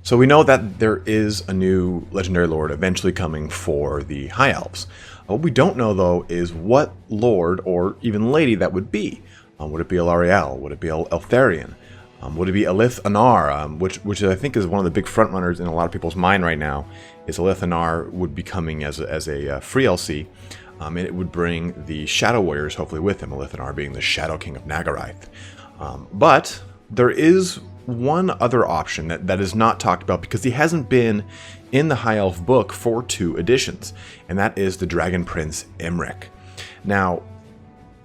So we know that there is a new legendary lord eventually coming for the High Elves. What we don't know, though, is what lord or even lady that would be. Would it be Alarielle? Would it be Eltharion? Would it be Alith Anar? Which I think is one of the big frontrunners in a lot of people's mind right now, is Alith Anar would be coming as a free LC, and it would bring the Shadow Warriors hopefully with him, Alith Anar being the Shadow King of Nagarath. But there is one other option that is not talked about because he hasn't been in the High Elf book for 2 editions, and that is the Dragon Prince Imrik. Now,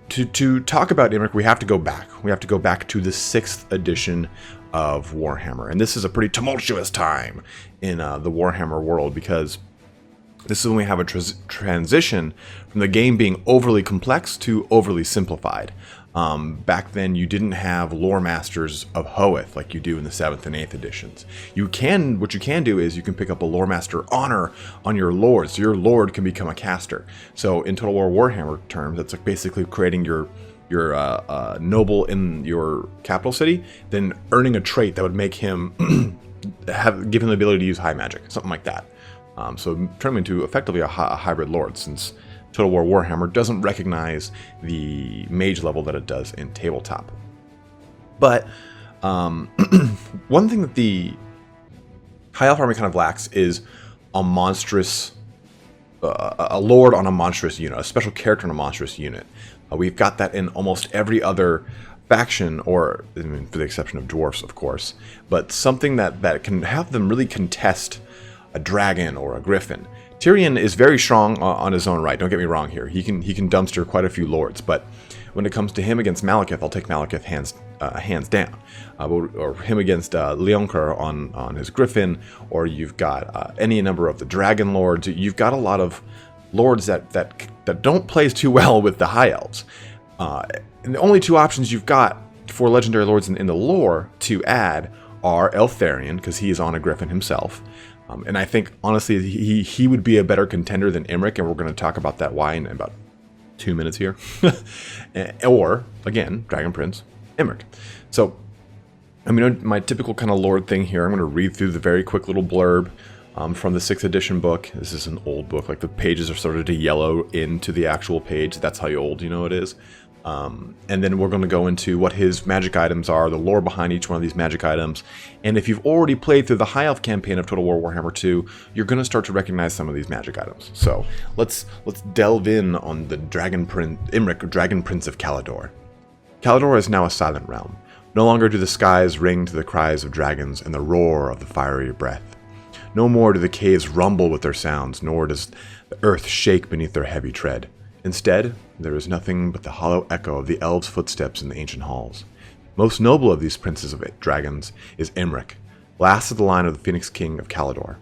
to talk about Imrik, we have to go back. We have to go back to the 6th edition of Warhammer, and this is a pretty tumultuous time in the Warhammer world because this is when we have a transition from the game being overly complex to overly simplified. Back then, you didn't have lore masters of Hoeth like you do in the 7th and 8th editions. What you can do is you can pick up a lore master honor on your lord, so your lord can become a caster. So in Total War Warhammer terms, that's like basically creating your noble in your capital city, then earning a trait that would make him give him the ability to use high magic, something like that. So turn him into effectively a hybrid lord, since Total War Warhammer doesn't recognize the mage level that it does in tabletop. But one thing that the High Elf army kind of lacks is a monstrous, a lord on a monstrous unit, a special character on a monstrous unit. We've got that in almost every other faction, or I mean, for the exception of dwarfs, of course, but something that can have them really contest a dragon or a griffin. Tyrion is very strong on his own right, don't get me wrong here. He can dumpster quite a few lords, but when it comes to him against Malekith, I'll take Malekith hands down. Or him against Leonker on his griffin, or you've got any number of the dragon lords. You've got a lot of lords that don't play too well with the High Elves. And the only 2 options you've got for legendary lords in the lore to add are Eltharion, because he is on a griffin himself. And I think, honestly, he would be a better contender than Imrik, and we're going to talk about that why in about 2 minutes here. Or, again, Dragon Prince Imrik. So, I mean, my typical kind of lord thing here, I'm going to read through the very quick little blurb from the 6th edition book. This is an old book, like the pages are started to yellow into the actual page. That's how old it is. And then we're going to go into what his magic items are, the lore behind each one of these magic items. And if you've already played through the High Elf campaign of Total War Warhammer 2, you're going to start to recognize some of these magic items. So let's delve in on the Dragon Prince Imrik, Dragon Prince of Kaldor. Kaldor is now a silent realm. No longer do the skies ring to the cries of dragons and the roar of the fiery breath. No more do the caves rumble with their sounds, nor does the earth shake beneath their heavy tread. Instead, there is nothing but the hollow echo of the elves' footsteps in the ancient halls. Most noble of these princes of dragons is Imrik, last of the line of the Phoenix King of Kaldor.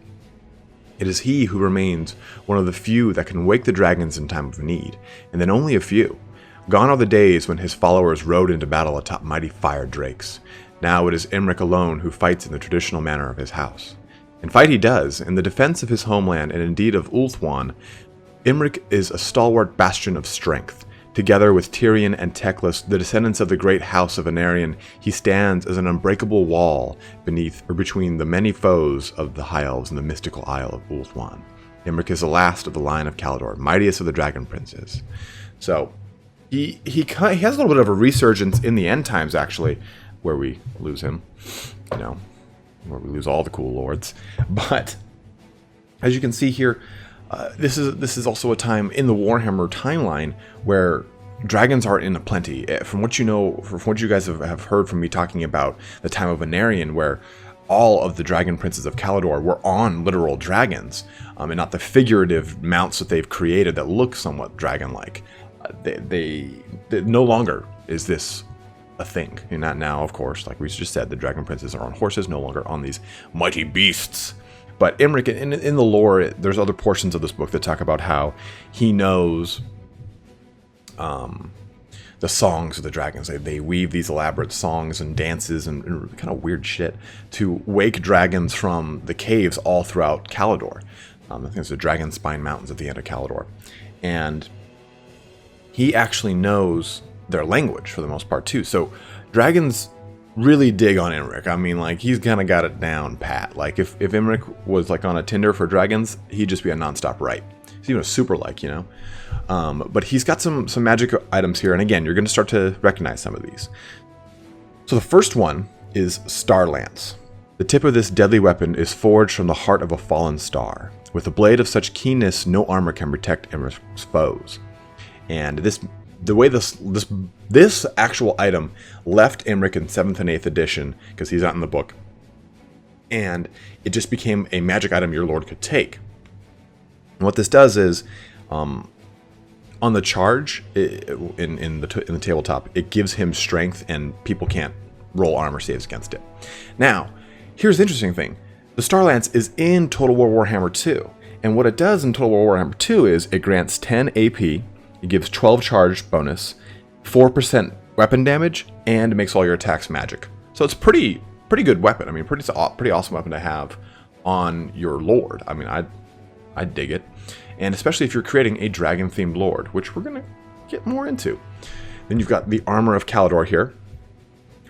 It is he who remains one of the few that can wake the dragons in time of need, and then only a few. Gone are the days when his followers rode into battle atop mighty fire drakes. Now it is Imrik alone who fights in the traditional manner of his house. And fight he does, in the defense of his homeland and indeed of Ulthuan. Imrik is a stalwart bastion of strength. Together with Tyrion and Teclis, the descendants of the great house of Anarion, he stands as an unbreakable wall between the many foes of the High Elves and the mystical Isle of Ulthuan. Imrik is the last of the line of Kaldor, mightiest of the dragon princes. So, he has a little bit of a resurgence in the end times, actually, where we lose him, where we lose all the cool lords. But as you can see here, this is also a time in the Warhammer timeline where dragons are in aplenty. From what from what you guys have heard from me talking about the time of Anarion, where all of the dragon princes of Kaldor were on literal dragons, and not the figurative mounts that they've created that look somewhat dragon-like. They no longer is this a thing. And not now, of course, like we just said, the dragon princes are on horses, no longer on these mighty beasts. But Imrik, in the lore, there's other portions of this book that talk about how he knows the songs of the dragons. They weave these elaborate songs and dances and kind of weird shit to wake dragons from the caves all throughout Kaldor. I think it's the Dragon Spine Mountains at the end of Kaldor. And he actually knows their language for the most part, too. So dragons really dig on Imrik. I mean, like, he's kind of got it down pat. Like, if Imrik was like on a Tinder for dragons, he'd just be a nonstop right. He's even a super like, you know. But he's got some magic items here, and again, you're going to start to recognize some of these. So the first one is Star Lance. The tip of this deadly weapon is forged from the heart of a fallen star. With a blade of such keenness, no armor can protect Imrik's foes. And the way this actual item left Imrik in 7th and 8th edition, because he's not in the book, and it just became a magic item your lord could take. And what this does is, on the charge in the tabletop, it gives him strength, and people can't roll armor saves against it. Now, here's the interesting thing: the Star Lance is in Total War Warhammer 2, and what it does in Total War Warhammer 2 is it grants 10 AP, it gives 12 charge bonus, 4% weapon damage, and it makes all your attacks magic. So it's pretty good weapon. I mean, pretty awesome weapon to have on your lord. I mean, I dig it. And especially if you're creating a dragon-themed lord, which we're going to get more into. Then you've got the Armor of Kaldor here.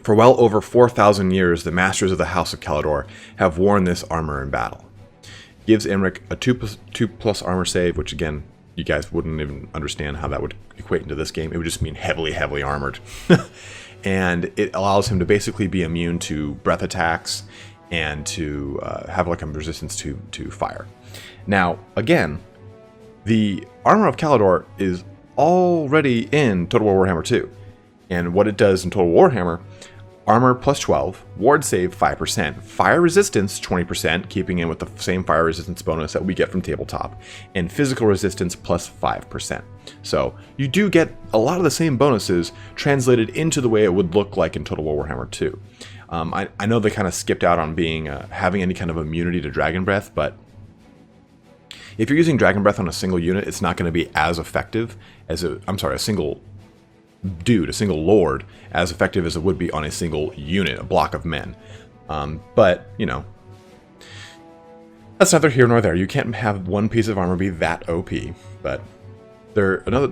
For well over 4,000 years, the masters of the House of Kaldor have worn this armor in battle. Gives Imrik a 2+ armor save, which again, you guys wouldn't even understand how that would equate into this game. It would just mean heavily armored. And it allows him to basically be immune to breath attacks and to have like a resistance to fire. Now, again, the Armor of Kaldor is already in Total War Warhammer 2. And what it does in Total Warhammer, armor plus 12, ward save 5%, fire resistance 20%, keeping in with the same fire resistance bonus that we get from tabletop, and physical resistance plus 5%. So you do get a lot of the same bonuses translated into the way it would look like in Total War Warhammer 2. I know they kind of skipped out on being having any kind of immunity to Dragon Breath, but if you're using Dragon Breath on a single unit, it's not going to be as effective as a single lord, as effective as it would be on a single unit, a block of men. But, you know, that's neither here nor there. You can't have one piece of armor be that OP. But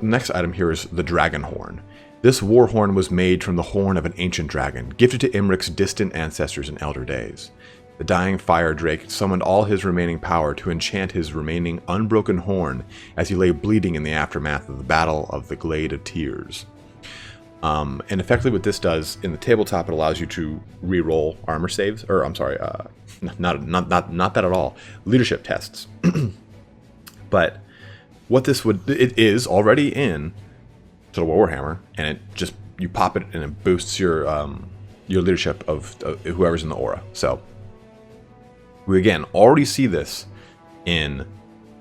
next item here is the Dragon Horn. This war horn was made from the horn of an ancient dragon, gifted to Imrik's distant ancestors in elder days. The dying fire drake summoned all his remaining power to enchant his remaining unbroken horn as he lay bleeding in the aftermath of the Battle of the Glade of Tears. And effectively what this does in the tabletop, it allows you to re-roll armor saves, or I'm sorry, not that at all, leadership tests. But what this it is already in Total War Warhammer, and it just, you pop it and it boosts your leadership of whoever's in the aura. So we again already see this in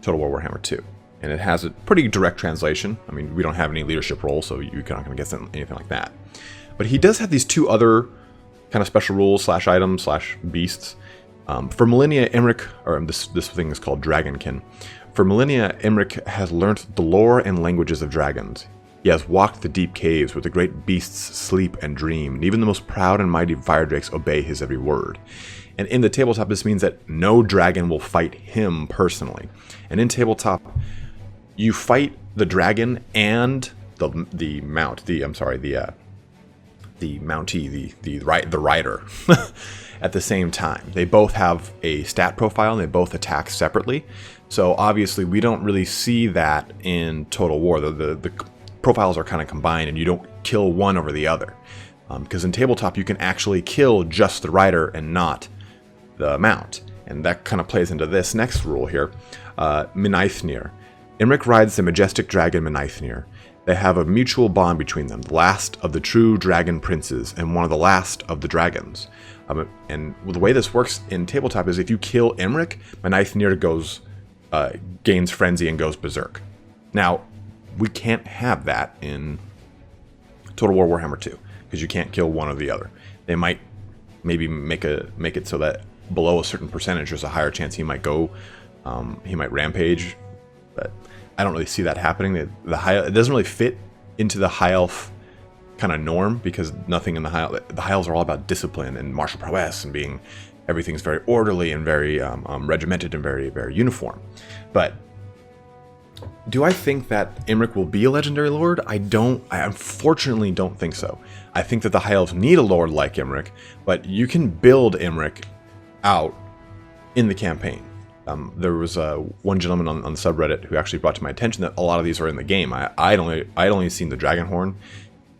Total War Warhammer 2. And it has a pretty direct translation. I mean, we don't have any leadership role, so you're not going to get anything like that. But he does have these two other kind of special rules / items / beasts. For millennia, Imrik, or this thing is called Dragonkin. For millennia, Imrik has learnt the lore and languages of dragons. He has walked the deep caves where the great beasts sleep and dream, and even the most proud and mighty fire drakes obey his every word. And in the tabletop, this means that no dragon will fight him personally. And in tabletop, you fight the dragon and the rider at the same time. They both have a stat profile and they both attack separately. So obviously we don't really see that in Total War. The profiles are kind of combined and you don't kill one over the other. Because in tabletop you can actually kill just the rider and not the mount. And that kind of plays into this next rule here. Menaithnir. Imrik rides the majestic dragon Menaithnir. They have a mutual bond between them, the last of the true dragon princes and one of the last of the dragons. And the way this works in tabletop is if you kill Imrik, Menaithnir gains frenzy and goes berserk. Now, we can't have that in Total War Warhammer 2 because you can't kill one or the other. They might maybe make it so that below a certain percentage, there's a higher chance he might rampage, but I don't really see that happening. It doesn't really fit into the high elf kind of norm because nothing in the high elves are all about discipline and martial prowess and everything's very orderly and very regimented and very, very uniform. But Do I think that Imrik will be a legendary lord? I unfortunately don't think so. I think that the High Elves need a lord like Imrik, but you can build Imrik out in the campaign. There was one gentleman on the subreddit who actually brought to my attention that a lot of these are in the game. I'd only seen the Dragonhorn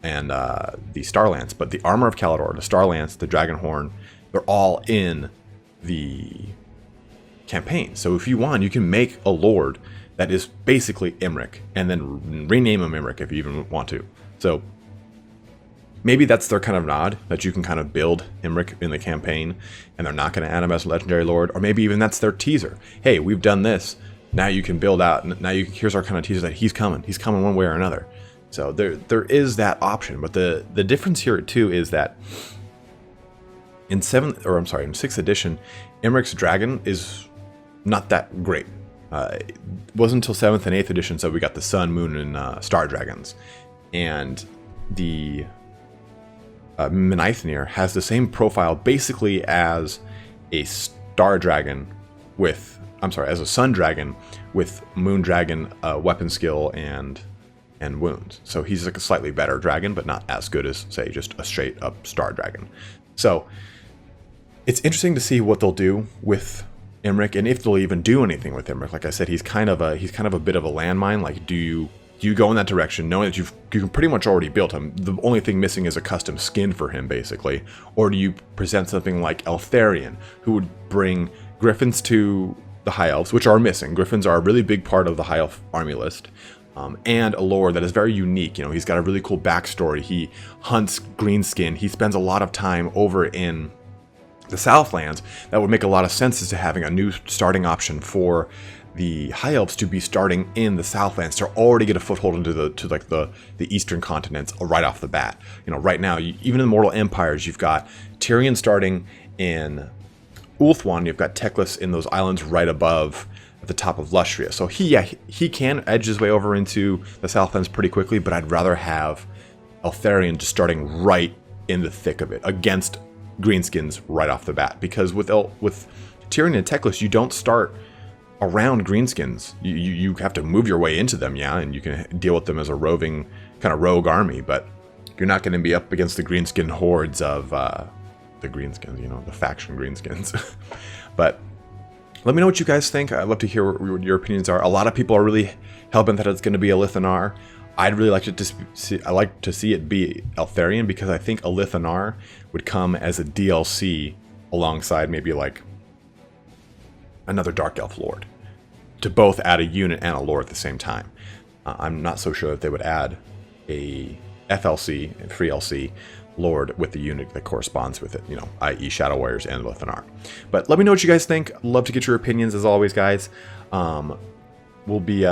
and the Starlance, but the Armor of Kaldor, the Starlance, the Dragonhorn, they're all in the campaign. So if you want, you can make a lord that is basically Imrik, and then rename him Imrik if you even want to. So maybe that's their kind of nod, that you can kind of build Imrik in the campaign, and they're not going to add him as a legendary lord. Or maybe even that's their teaser. Hey, we've done this. Now you can build out. Now here's our kind of teaser that he's coming. He's coming one way or another. So there is that option. But the difference here too is that in 6th edition, Imrik's dragon is not that great. It wasn't until 7th and 8th edition that we got the Sun, Moon, and Star Dragons. And the Menaithnir has the same profile basically as a Star Dragon as a Sun Dragon with Moon Dragon weapon skill and wounds. So he's like a slightly better dragon, but not as good as, say, just a straight up Star Dragon. So it's interesting to see what they'll do with Imrik, and if they'll even do anything with Imrik. Like I said, he's kind of a bit of a landmine. Like, do you go in that direction knowing that you can pretty much already built him? The only thing missing is a custom skin for him, basically. Or do you present something like Eltharion, who would bring Griffins to the High Elves, which are missing. Griffins are a really big part of the High Elf army list. And a lore that is very unique. You know, he's got a really cool backstory. He hunts greenskin. He spends a lot of time over in the Southlands. That would make a lot of sense as to having a new starting option for the High Elves to be starting in the Southlands to already get a foothold into the Eastern continents right off the bat. You know, right now, even in the Mortal Empires, you've got Tyrion starting in Ulthuan. You've got Teclis in those islands right above at the top of Lustria. So he can edge his way over into the Southlands pretty quickly, but I'd rather have Eltharion just starting right in the thick of it against greenskins right off the bat, because with Tyrion and Teclis, you don't start around greenskins. You have to move your way into them, yeah, and you can deal with them as a roving kind of rogue army, but you're not going to be up against the greenskin hordes of the greenskins, you know, the faction greenskins. But let me know what you guys think. I'd love to hear what your opinions are. A lot of people are really hellbent that it's going to be a Lithanar. I'd really like to see it be Eltharion, because I think a Lithanar would come as a DLC alongside maybe like another Dark Elf Lord, to both add a unit and a lore at the same time. I'm not so sure that they would add a FLC, a free LC Lord with the unit that corresponds with it, you know, i.e. Shadow Warriors and Lithanar. But let me know what you guys think. Love to get your opinions as always, guys. We'll be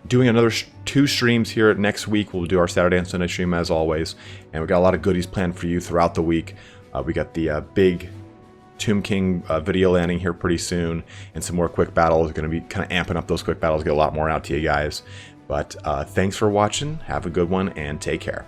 doing another 2 streams here next week. We'll do our Saturday and Sunday stream as always, and we got a lot of goodies planned for you throughout the week. We got the big Tomb King video landing here pretty soon, and some more quick battles. Going to be kind of amping up those quick battles, get a lot more out to you guys. But thanks for watching. Have a good one, and take care.